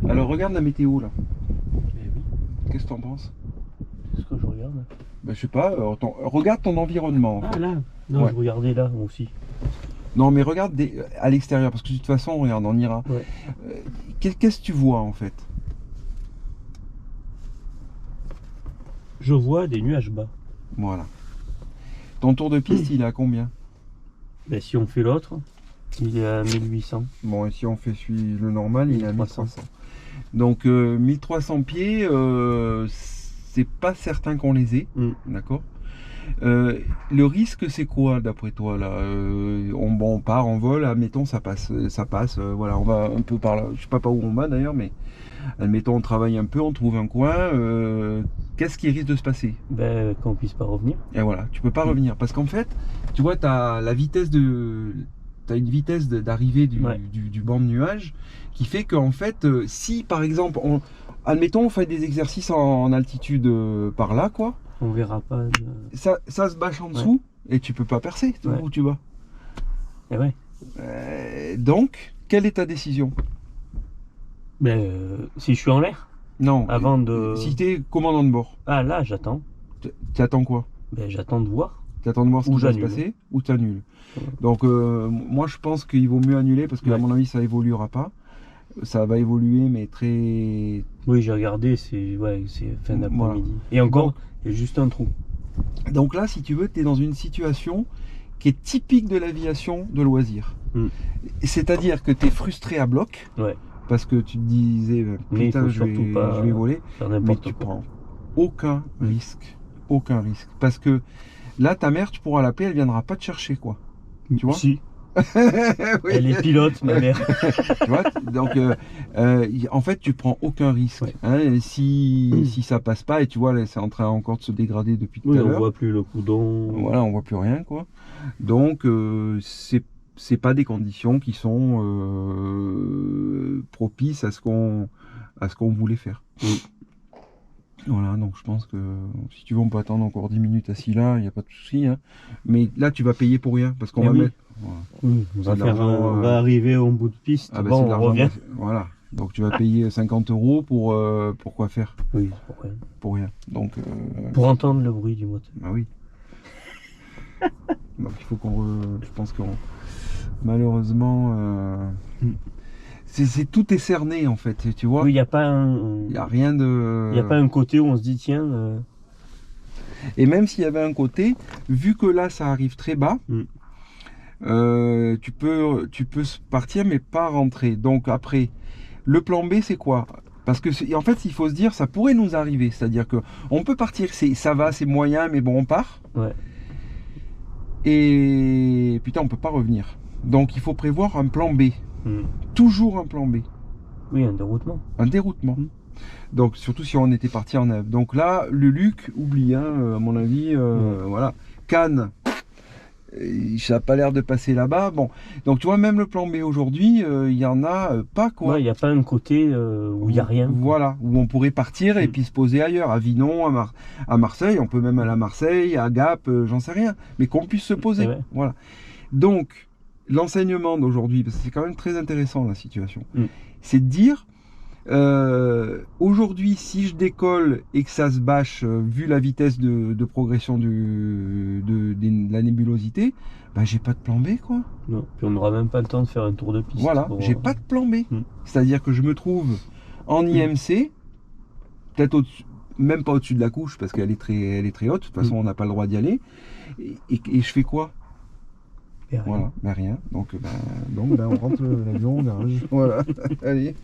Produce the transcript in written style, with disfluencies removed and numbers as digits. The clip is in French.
Alors regarde la météo là. Eh oui, Qu'est-ce que t'en penses? c'est ce que je regarde. Ben, je sais pas, regarde ton environnement en Ah fait. là, non, Ouais. je regardais là moi aussi. Non mais regarde à l'extérieur, parce que de toute façon, regarde, on ira. Ouais. Qu'est-ce que tu vois en fait? Je vois des nuages bas. Voilà. Ton tour de piste, il est à combien? Ben, si on fait l'autre, il est à 1800. Bon, et si on fait le normal, il est à 1300. 1300. Donc 1300 pieds, c'est pas certain qu'on les ait, d'accord? Le risque, c'est quoi d'après toi là? On part en vol, admettons ça passe, voilà, on va un peu par là, je sais pas par où on va d'ailleurs, mais admettons on travaille un peu, on trouve un coin, qu'est-ce qui risque de se passer? Ben, qu'on puisse pas revenir. Et voilà, tu peux pas revenir parce qu'en fait, tu vois, t'as une vitesse d'arrivée Ouais. du banc de nuages qui fait qu'en fait, si par exemple, admettons on fait des exercices en altitude par là, quoi. On verra pas. Ça se bâche en dessous et tu peux pas percer où tu vas. Et ouais. Donc, quelle est ta décision? Ben, si je suis en l'air, Non. avant de. Si tu es commandant de bord, Ah là, j'attends. tu attends quoi? Ben, j'attends de voir. Tu attends de voir ce Ou qui va se j'annule. passer ou tu annules. Donc, moi je pense qu'il vaut mieux annuler parce que à mon avis ça évoluera pas. Ça va évoluer, mais très. Oui, j'ai regardé, c'est fin d'après-midi. Voilà. Et encore, il y a juste un trou. Donc là, si tu veux, tu es dans une situation qui est typique de l'aviation de loisirs. C'est-à-dire que tu es frustré à bloc, parce que tu te disais, putain, je vais voler, mais tu prends aucun risque. Aucun risque. Parce que là, ta mère, tu pourras l'appeler, elle viendra pas te chercher, quoi. Tu vois? Si. Oui. Elle est pilote, ma mère. Tu vois? Donc, en fait, tu prends aucun risque. Ouais. Hein, si ça passe pas, et tu vois, là, c'est en train encore de se dégrader depuis tout à l'heure. On voit plus le coudon. Voilà, on voit plus rien, quoi. Donc, c'est pas des conditions qui sont propices à ce qu'on voulait faire. Voilà, donc je pense que si tu veux, on peut attendre encore 10 minutes assis là, il n'y a pas de souci. Hein. Mais là, tu vas payer pour rien parce qu'on va mettre. Voilà. On va arriver au bout de piste. Ah, bah, bon, on revient. Voilà. Donc tu vas payer 50 € pour quoi faire? Oui, pour rien. Pour rien. Donc, pour entendre le bruit du moteur. Ah oui. Donc il faut je pense qu'on. Malheureusement. Tout est cerné en fait, tu vois. Oui, il n'y a pas un. Il n'y a rien de. Il n'y a pas un côté où on se dit tiens. Et même s'il y avait un côté, vu que là ça arrive très bas, tu peux partir mais pas rentrer. Donc après, le plan B c'est quoi? Parce que en fait, il faut se dire, ça pourrait nous arriver. C'est-à-dire que on peut partir, ça va, c'est moyen, mais bon, on part. Ouais. Et putain, on peut pas revenir. Donc il faut prévoir un plan B. Toujours un plan B. Oui, un déroutement. Un déroutement. Donc surtout si on était parti en Ève. Donc là, le Luc, oublie, hein, à mon avis, voilà. Cannes, ça n'a pas l'air de passer là-bas. Bon, donc tu vois, même le plan B aujourd'hui, il y en a pas, quoi. Il n'y a pas un côté où il n'y a rien. Voilà, où on pourrait partir et puis se poser ailleurs, à Vinon, à Marseille, on peut même aller à Marseille, à Gap, j'en sais rien, mais qu'on puisse se poser. Voilà. Donc, l'enseignement d'aujourd'hui, parce que c'est quand même très intéressant la situation, c'est de dire, aujourd'hui, si je décolle et que ça se bâche, vu la vitesse de progression de la nébulosité, bah, j'ai pas de plan B, quoi. Non, puis on n'aura même pas le temps de faire un tour de piste. Voilà, j'ai pas de plan B. C'est-à-dire que je me trouve en IMC, peut-être même pas au-dessus de la couche, parce qu'elle est très haute, de toute façon on n'a pas le droit d'y aller, et je fais quoi? Voilà, ben rien. Donc, on rentre l'avion au garage. Voilà, allez.